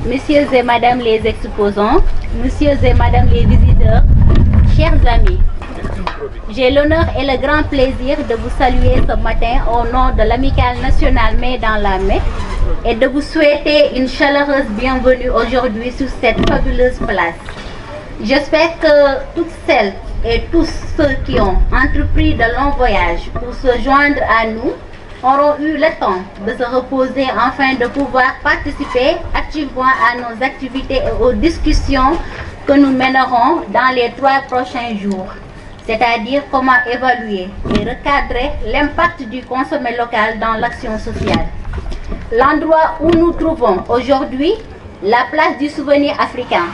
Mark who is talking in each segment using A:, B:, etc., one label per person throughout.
A: Messieurs et Madame les exposants, Messieurs et Madame les visiteurs, chers amis, j'ai l'honneur et le grand plaisir de vous saluer ce matin au nom de l'Amicale nationale Main dans la Main et de vous souhaiter une chaleureuse bienvenue aujourd'hui sur cette fabuleuse place. J'espère que toutes celles et tous ceux qui ont entrepris de longs voyages pour se joindre à nous auront eu le temps de se reposer afin de pouvoir participer activement à nos activités et aux discussions que nous mènerons dans les 3 prochains jours, c'est-à-dire comment évaluer et recadrer l'impact du consommé local dans l'action sociale. L'endroit où nous trouvons aujourd'hui, la place du souvenir africain,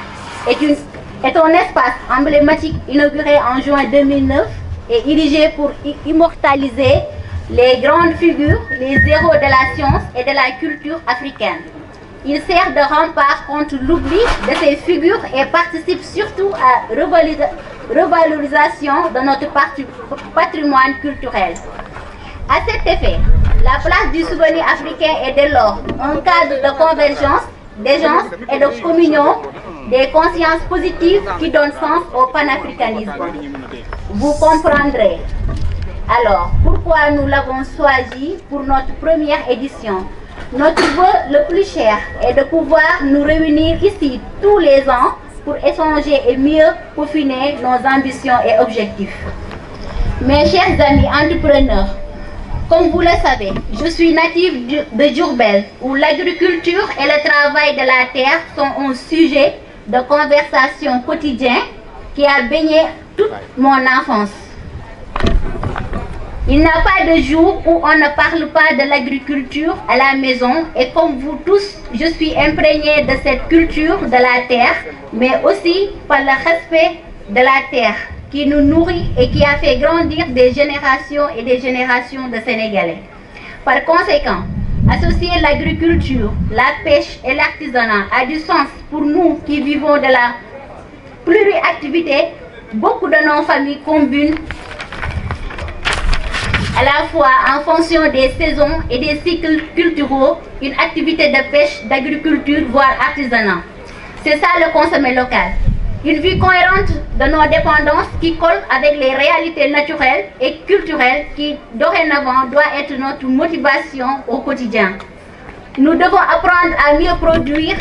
A: est un espace emblématique inauguré en juin 2009 et érigé pour immortaliser les grandes figures, les héros de la science et de la culture africaine. Il sert de rempart contre l'oubli de ces figures et participe surtout à la revalorisation de notre patrimoine culturel. À cet effet, la place du souvenir africain est dès lors un cadre de convergence, d'échange et de communion des consciences positives qui donnent sens au panafricanisme. Vous comprendrez alors pourquoi nous l'avons choisi pour notre première édition. Notre vœu le plus cher est de pouvoir nous réunir ici tous les ans pour échanger et mieux peaufiner nos ambitions et objectifs. Mes chers amis entrepreneurs, comme vous le savez, je suis native de Diourbel, où l'agriculture et le travail de la terre sont un sujet de conversation quotidien qui a baigné toute mon enfance. Il n'y a pas de jour où on ne parle pas de l'agriculture à la maison et comme vous tous, je suis imprégnée de cette culture de la terre, mais aussi par le respect de la terre qui nous nourrit et qui a fait grandir des générations et des générations de Sénégalais. Par conséquent, associer l'agriculture, la pêche et l'artisanat a du sens pour nous qui vivons de la pluriactivité. Beaucoup de nos familles combinent à la fois en fonction des saisons et des cycles culturels, une activité de pêche, d'agriculture, voire artisanat. C'est ça le consommé local. Une vie cohérente de nos dépendances qui colle avec les réalités naturelles et culturelles qui, dorénavant, doit être notre motivation au quotidien. Nous devons apprendre à mieux produire,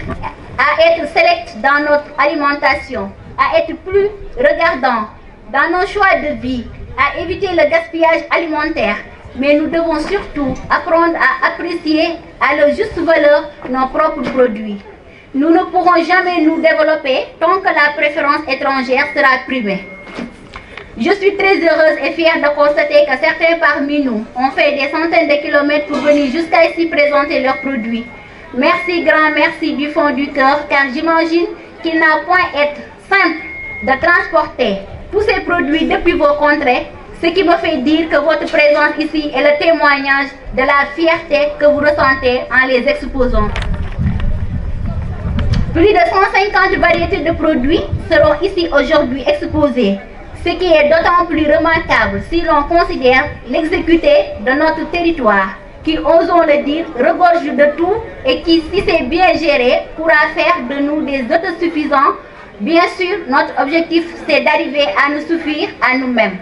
A: à être select dans notre alimentation, à être plus regardants dans nos choix de vie, à éviter le gaspillage alimentaire, mais nous devons surtout apprendre à apprécier à leur juste valeur nos propres produits. Nous ne pourrons jamais nous développer tant que la préférence étrangère sera primée. Je suis très heureuse et fière de constater que certains parmi nous ont fait des centaines de kilomètres pour venir jusqu'à ici présenter leurs produits. Merci, grand merci du fond du cœur, car j'imagine qu'il n'a point été simple de transporter tous ces produits depuis vos contrées, ce qui me fait dire que votre présence ici est le témoignage de la fierté que vous ressentez en les exposant. Plus de 150 variétés de produits seront ici aujourd'hui exposées, ce qui est d'autant plus remarquable si l'on considère l'exécuté de notre territoire, qui, osons le dire, regorge de tout et qui, si c'est bien géré, pourra faire de nous des autosuffisants. Bien sûr, notre objectif, c'est d'arriver à nous suffire à nous-mêmes.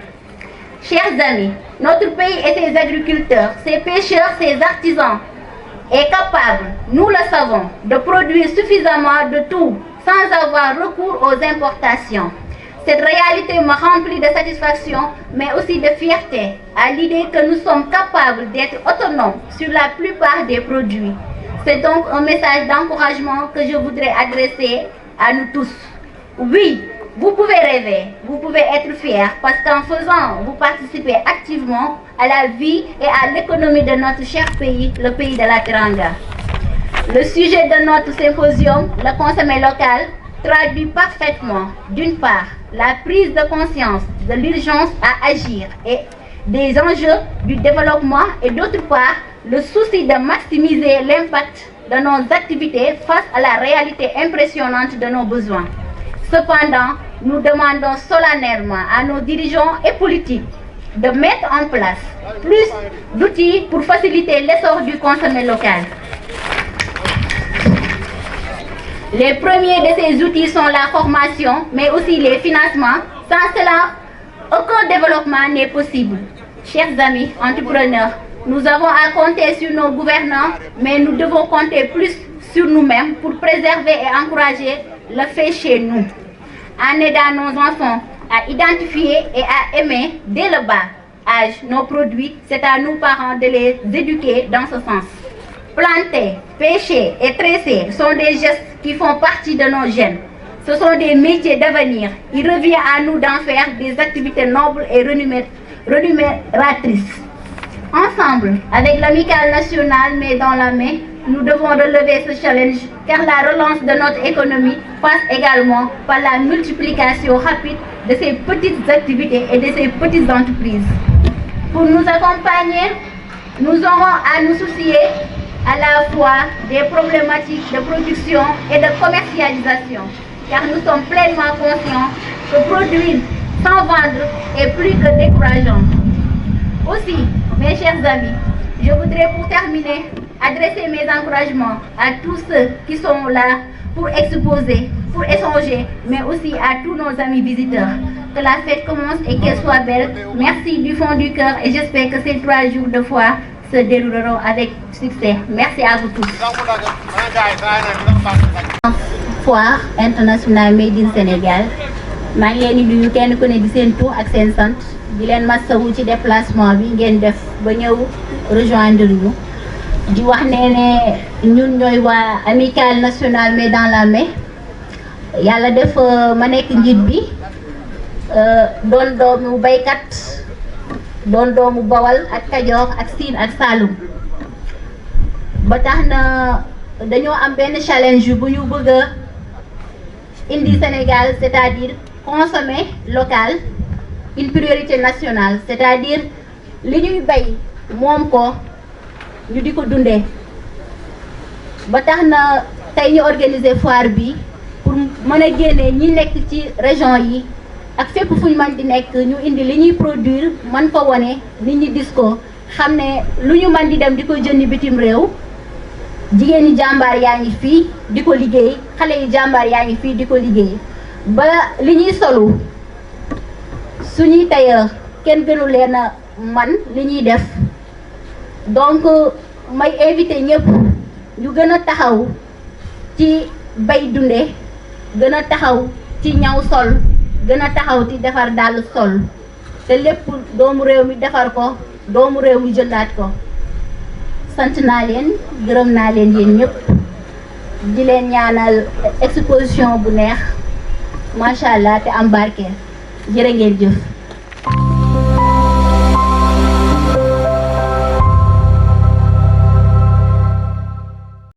A: Chers amis, notre pays et ses agriculteurs, ses pêcheurs, ses artisans est capable, nous le savons, de produire suffisamment de tout sans avoir recours aux importations. Cette réalité me remplit de satisfaction, mais aussi de fierté à l'idée que nous sommes capables d'être autonomes sur la plupart des produits. C'est donc un message d'encouragement que je voudrais adresser à nous tous. Oui, vous pouvez rêver, vous pouvez être fiers parce qu'en faisant, vous participez activement à la vie et à l'économie de notre cher pays, le pays de la Teranga. Le sujet de notre symposium, le consommé local, traduit parfaitement, d'une part, la prise de conscience de l'urgence à agir et des enjeux du développement et d'autre part, le souci de maximiser l'impact de nos activités face à la réalité impressionnante de nos besoins. Cependant, nous demandons solennellement à nos dirigeants et politiques de mettre en place plus d'outils pour faciliter l'essor du consommé local. Les premiers de ces outils sont la formation, mais aussi les financements. Sans cela, aucun développement n'est possible. Chers amis entrepreneurs, nous avons à compter sur nos gouvernants, mais nous devons compter plus sur nous-mêmes pour préserver et encourager le fait chez nous, en aidant nos enfants à identifier et à aimer dès le bas âge nos produits. C'est à nous parents de les éduquer dans ce sens. Planter, pêcher et tresser sont des gestes qui font partie de nos gènes. Ce sont des métiers d'avenir. Il revient à nous d'en faire des activités nobles et rémunératrices. Ensemble, avec l'amicale nationale main dans la main, nous devons relever ce challenge car la relance de notre économie passe également par la multiplication rapide de ces petites activités et de ces petites entreprises. Pour nous accompagner, nous aurons à nous soucier à la fois des problématiques de production et de commercialisation, car nous sommes pleinement conscients que produire sans vendre est plus que décourageant. Aussi, mes chers amis, je voudrais pour terminer adresser mes encouragements à tous ceux qui sont là pour exposer, pour échanger, mais aussi à tous nos amis visiteurs. Que la fête commence et qu'elle soit belle. Merci du fond du cœur et j'espère que ces 3 jours de foire se dérouleront avec succès. Merci à vous tous. Foire internationale Made in Sénégal. maa ngi leen di nuyu kenn ku ne di seen tur ak seen sant di leen masawu ci déplacement bi ngeen def ba ñëw rejoindre ñu di wax ne ñun ñooy waa amicale nationale Main dans la Main yàlla def ma nekk njiit bi doon doomu baykat doon doomu Bawal ak Kajoor ak Siin ak Saalum ba tax na dañoo am benn challenge bu ñu bëgg a indi Sénégal, c'est-à-dire consommer local, une priorité nationale, c'est-à-dire li ñuy bay moom ko ñu di ko dundee ba tax na tey ñu organiser foire bi pour mën a génne ñi nekk ci région yi ak fépp fu ñu mën di nekk ñu indi li ñuy produire mën ko wone nit ñi gis ko xam ne lu ñu mën di dem di ko jëndi bitim réew jigéen ñi jàmbaar yaa ngi fii di ko liggéey xale yi jàmbaar yaa ngi fii di ko liggéey ba li ñuy solu suñuy tailleur kenn gënu leen a man li ñuy def donc may invité ñëpp ñu gën a taxaw ci bay dunde gën a taxaw ci ñaw sol gën a taxaw ci defar dàll sol te lépp doomu réew mi defar ko doomu réew mi jëndaat ko sant naa leen gërëm naa leen yéen ñëpp di leen ñaanal exposition bu neex macha allah te am barke jërë ngeen jëf.